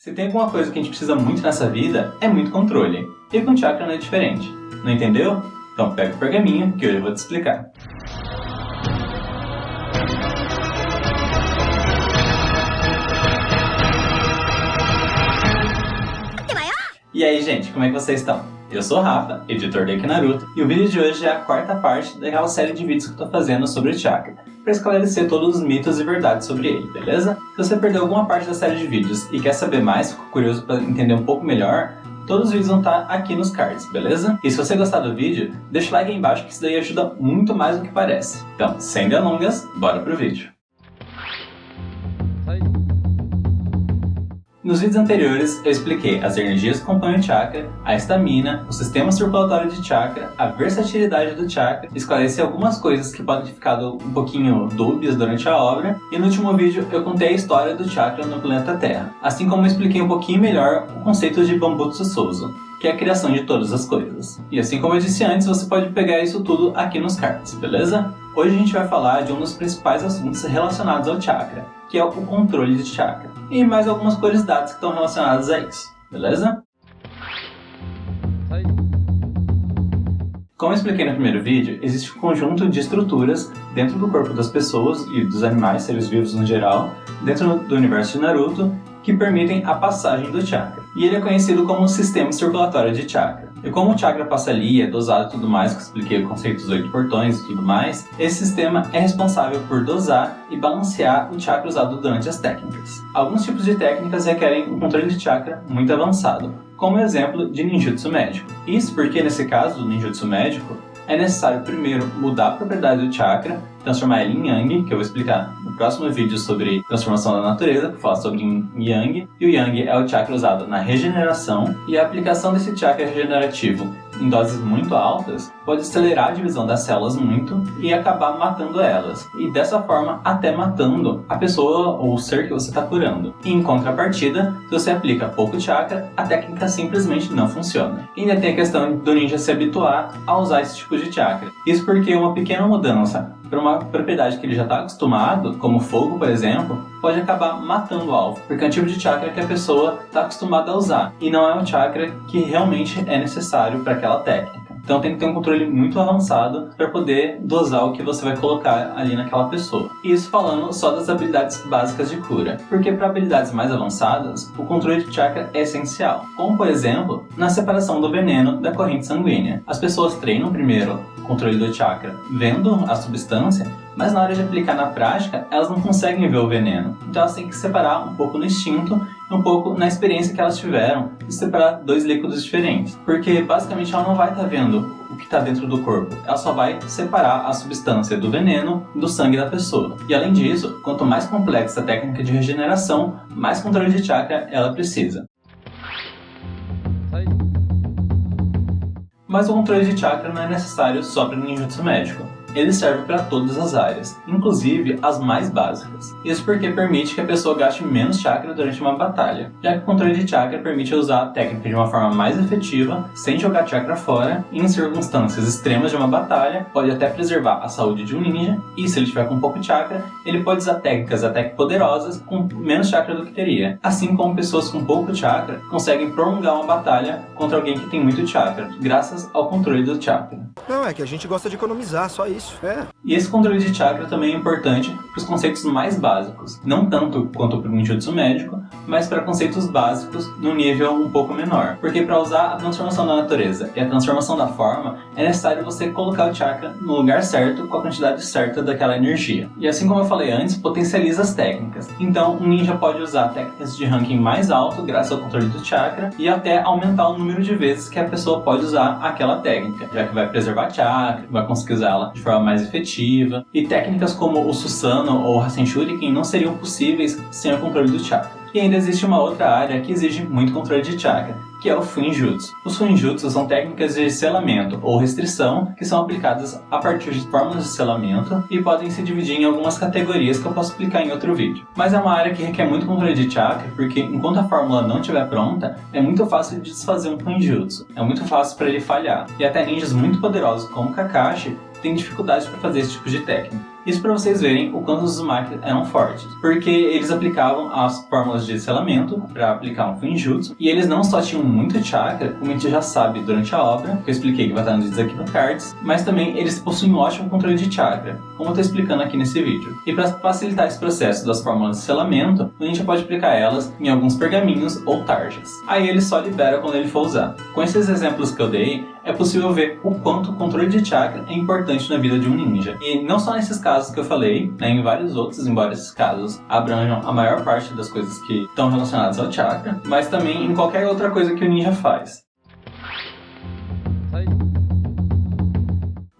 Se tem alguma coisa que a gente precisa muito nessa vida, é muito controle. E com chakra não é diferente. Não entendeu? Então pega o pergaminho que hoje eu vou te explicar. E aí, gente, como é que vocês estão? Eu sou o Rafa, editor do Naruto, e o vídeo de hoje é a quarta parte daquela série de vídeos que eu tô fazendo sobre o chakra, para esclarecer todos os mitos e verdades sobre ele, beleza? Se você perdeu alguma parte da série de vídeos e quer saber mais, ficou curioso para entender um pouco melhor, todos os vídeos vão estar aqui nos cards, beleza? E se você gostar do vídeo, deixa o like aí embaixo que isso daí ajuda muito mais do que parece. Então, sem delongas, bora pro vídeo. Nos vídeos anteriores, eu expliquei as energias que compõem o chakra, a estamina, o sistema circulatório de chakra, a versatilidade do chakra, esclareci algumas coisas que podem ter ficado um pouquinho dúbias durante a obra, e no último vídeo eu contei a história do chakra no planeta Terra, assim como eu expliquei um pouquinho melhor o conceito de Bambutsu Soso, que é a criação de todas as coisas. E assim como eu disse antes, você pode pegar isso tudo aqui nos cards, beleza? Hoje a gente vai falar de um dos principais assuntos relacionados ao chakra, que é o controle de chakra, e mais algumas curiosidades que estão relacionadas a isso, beleza? Como eu expliquei no primeiro vídeo, existe um conjunto de estruturas dentro do corpo das pessoas e dos animais, seres vivos no geral, dentro do universo de Naruto, que permitem a passagem do chakra. E ele é conhecido como sistema circulatório de chakra. E como o chakra passa ali, é dosado e tudo mais, que eu expliquei o conceito dos 8 portões e tudo mais, esse sistema é responsável por dosar e balancear o chakra usado durante as técnicas. Alguns tipos de técnicas requerem um controle de chakra muito avançado, como o exemplo de ninjutsu médico. Isso porque, nesse caso do ninjutsu médico, é necessário primeiro mudar a propriedade do chakra, transformar ele em Yang, que eu vou explicar no próximo vídeo sobre transformação da natureza, que fala sobre Yang. E o Yang é o chakra usado na regeneração, e a aplicação desse chakra regenerativo em doses muito altas pode acelerar a divisão das células muito e acabar matando elas. E dessa forma, até matando a pessoa ou o ser que você está curando. E em contrapartida, se você aplica pouco chakra, a técnica simplesmente não funciona. E ainda tem a questão do ninja se habituar a usar esse tipo de chakra. Isso porque uma pequena mudança para uma propriedade que ele já está acostumado, como fogo, por exemplo, pode acabar matando o alvo, porque é um tipo de chakra que a pessoa está acostumada a usar, e não é um chakra que realmente é necessário para aquela técnica. Então tem que ter um controle muito avançado para poder dosar o que você vai colocar ali naquela pessoa. E isso falando só das habilidades básicas de cura, porque para habilidades mais avançadas, o controle de chakra é essencial, como por exemplo, na separação do veneno da corrente sanguínea. As pessoas treinam primeiro o controle do chakra vendo a substância, mas na hora de aplicar na prática, elas não conseguem ver o veneno. Então elas têm que separar um pouco no instinto e um pouco na experiência que elas tiveram de separar dois líquidos diferentes. Porque basicamente ela não vai estar vendo o que está dentro do corpo, ela só vai separar a substância do veneno do sangue da pessoa. E além disso, quanto mais complexa a técnica de regeneração, mais controle de chakra ela precisa. Mas o controle de chakra não é necessário só para o ninjutsu médico. Ele serve para todas as áreas, inclusive as mais básicas. Isso porque permite que a pessoa gaste menos chakra durante uma batalha, já que o controle de chakra permite usar a técnica de uma forma mais efetiva, sem jogar chakra fora, e em circunstâncias extremas de uma batalha, pode até preservar a saúde de um ninja, e se ele tiver com pouco chakra, ele pode usar técnicas até que poderosas com menos chakra do que teria. Assim como pessoas com pouco chakra conseguem prolongar uma batalha contra alguém que tem muito chakra, graças ao controle do chakra. Não, é que a gente gosta de economizar, só isso. E esse controle de chakra também é importante para os conceitos mais básicos, não tanto quanto para o ninjutsu médico, mas para conceitos básicos num nível um pouco menor. Porque para usar a transformação da natureza e a transformação da forma, é necessário você colocar o chakra no lugar certo, com a quantidade certa daquela energia. E assim como eu falei antes, potencializa as técnicas. Então, um ninja pode usar técnicas de ranking mais alto, graças ao controle do chakra, e até aumentar o número de vezes que a pessoa pode usar aquela técnica, já que vai preservar chakra, vai conseguir usá-la de forma mais efetiva. E técnicas como o Susanoo ou o Rasen Shuriken não seriam possíveis sem o controle do chakra. E ainda existe uma outra área que exige muito controle de chakra, que é o Fuinjutsu. Os Fuinjutsu são técnicas de selamento ou restrição que são aplicadas a partir de fórmulas de selamento e podem se dividir em algumas categorias que eu posso explicar em outro vídeo. Mas é uma área que requer muito controle de chakra, porque enquanto a fórmula não estiver pronta, é muito fácil de desfazer um Fuinjutsu. É muito fácil para ele falhar. E até ninjas muito poderosos como Kakashi têm dificuldade para fazer esse tipo de técnica. Isso para vocês verem o quanto os Uzumaki eram fortes, porque eles aplicavam as fórmulas de selamento para aplicar um Fuinjutsu, e eles não só tinham muito chakra, como a gente já sabe durante a obra, que eu expliquei que vai estar nos vídeos aqui no cards, mas também eles possuem um ótimo controle de chakra, como eu estou explicando aqui nesse vídeo. E para facilitar esse processo das fórmulas de selamento, a gente pode aplicar elas em alguns pergaminhos ou tarjas. Aí ele só libera quando ele for usar. Com esses exemplos que eu dei, é possível ver o quanto o controle de chakra é importante na vida de um ninja. E não só nesses casos que eu falei, né, em vários outros, embora esses casos abranjam a maior parte das coisas que estão relacionadas ao chakra, mas também em qualquer outra coisa que o ninja faz.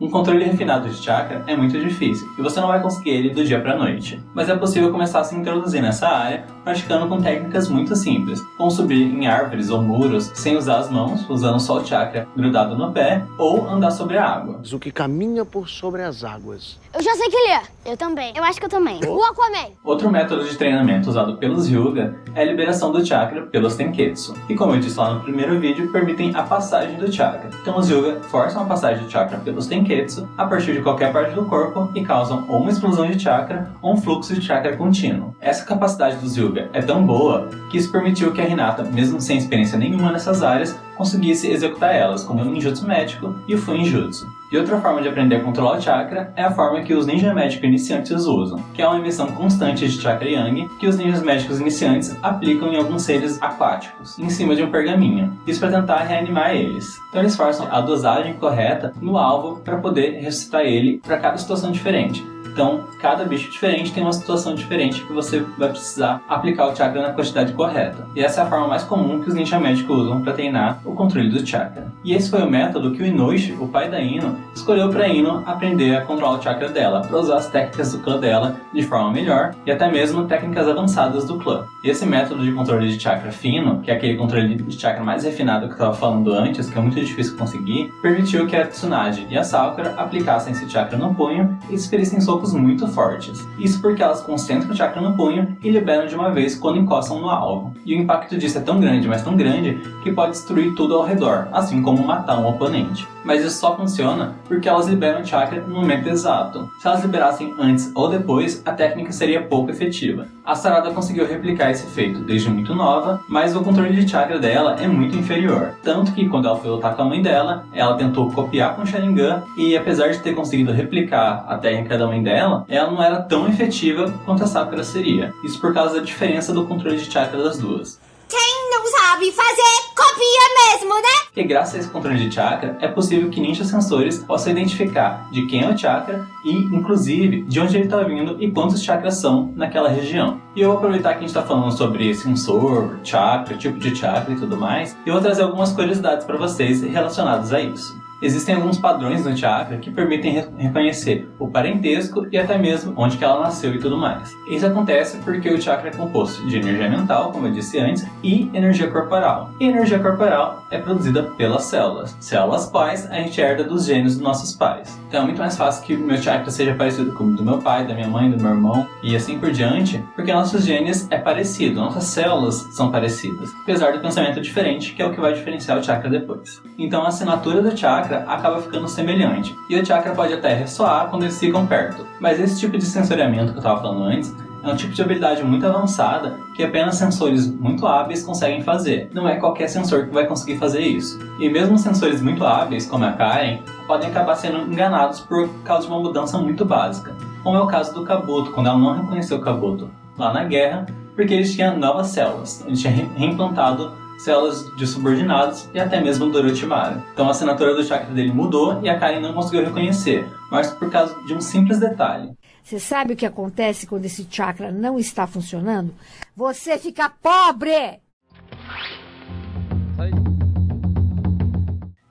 Um controle refinado de chakra é muito difícil, e você não vai conseguir ele do dia para a noite. Mas é possível começar a se introduzir nessa área praticando com técnicas muito simples, como subir em árvores ou muros sem usar as mãos, usando só o chakra grudado no pé, ou andar sobre a água. O que caminha por sobre as águas. Eu já sei que ele é. Eu também. Eu acho que eu também. O Aquaman. Outro método de treinamento usado pelos Hyuga é a liberação do chakra pelos Tenketsu. E como eu disse lá no primeiro vídeo, permitem a passagem do chakra. Então os Hyuga forçam a passagem do chakra pelos Tenketsu a partir de qualquer parte do corpo e causam ou uma explosão de chakra ou um fluxo de chakra contínuo. Essa capacidade dos Hyuga é tão boa que isso permitiu que a Hinata, mesmo sem experiência nenhuma nessas áreas, conseguisse executar elas, como o ninjutsu médico e o fuinjutsu. E outra forma de aprender a controlar o chakra é a forma que os ninja médicos iniciantes usam, que é uma emissão constante de chakra yang que os ninjas médicos iniciantes aplicam em alguns seres aquáticos, em cima de um pergaminho, isso para tentar reanimar eles. Então eles forçam a dosagem correta no alvo para poder ressuscitar ele para cada situação diferente. Então, cada bicho diferente tem uma situação diferente que você vai precisar aplicar o chakra na quantidade correta. E essa é a forma mais comum que os ninja médicos usam para treinar o controle do chakra. E esse foi o método que o Inoishi, o pai da Ino, escolheu para Ino aprender a controlar o chakra dela, para usar as técnicas do clã dela de forma melhor e até mesmo técnicas avançadas do clã. Esse método de controle de chakra fino, que é aquele controle de chakra mais refinado que eu estava falando antes, que é muito difícil conseguir, permitiu que a Tsunade e a Sakura aplicassem esse chakra no punho e desferissem socos muito fortes. Isso porque elas concentram o chakra no punho e liberam de uma vez quando encostam no alvo. E o impacto disso é tão grande, mas tão grande, que pode destruir tudo ao redor, assim como matar um oponente. Mas isso só funciona porque elas liberam o chakra no momento exato. Se elas liberassem antes ou depois, a técnica seria pouco efetiva. A Sarada conseguiu replicar esse feito desde muito nova, mas o controle de chakra dela é muito inferior. Tanto que quando ela foi lutar com a mãe dela, ela tentou copiar com o Sharingan e apesar de ter conseguido replicar a técnica da mãe dela, ela não era tão efetiva quanto a Sakura seria. Isso por causa da diferença do controle de chakra das duas. Quem não sabe fazer, copia mesmo, né? E graças a esse controle de chakra, é possível que ninjas sensores possam identificar de quem é o chakra e, inclusive, de onde ele está vindo e quantos chakras são naquela região. E eu vou aproveitar que a gente está falando sobre sensor, chakra, tipo de chakra e tudo mais, e eu vou trazer algumas curiosidades para vocês relacionadas a isso. Existem alguns padrões no chakra que permitem reconhecer o parentesco e até mesmo onde que ela nasceu e tudo mais. Isso acontece porque o chakra é composto de energia mental, como eu disse antes, e energia corporal. E a energia corporal é produzida pelas células. Células pais a gente herda dos genes dos nossos pais. Então é muito mais fácil que o meu chakra seja parecido com o do meu pai, da minha mãe, do meu irmão e assim por diante, porque nossos genes é parecido, nossas células são parecidas, apesar do pensamento diferente, que é o que vai diferenciar o chakra depois. Então a assinatura do chakra acaba ficando semelhante, e o chakra pode até ressoar quando eles ficam perto. Mas esse tipo de sensoriamento que eu estava falando antes é um tipo de habilidade muito avançada que apenas sensores muito hábeis conseguem fazer. Não é qualquer sensor que vai conseguir fazer isso. E mesmo sensores muito hábeis, como a Karen, podem acabar sendo enganados por causa de uma mudança muito básica, como é o caso do Kabuto, quando ela não reconheceu o Kabuto lá na guerra, porque eles tinham novas células. Eles tinham reimplantado células de subordinados e até mesmo do Orochimaru. Então a assinatura do chakra dele mudou e a Karen não conseguiu reconhecer, mas por causa de um simples detalhe. Você sabe o que acontece quando esse chakra não está funcionando? Você fica pobre!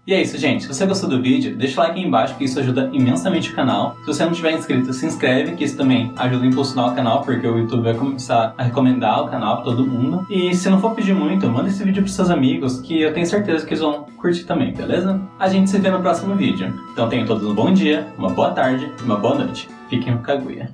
E é isso, gente. Se você gostou do vídeo, deixa o like aí embaixo, que isso ajuda imensamente o canal. Se você não tiver inscrito, se inscreve, que isso também ajuda a impulsionar o canal, porque o YouTube vai começar a recomendar o canal para todo mundo. E se não for pedir muito, manda esse vídeo pros seus amigos, que eu tenho certeza que eles vão curtir também, beleza? A gente se vê no próximo vídeo. Então tenham todos um bom dia, uma boa tarde e uma boa noite. Fiquem com Kaguya.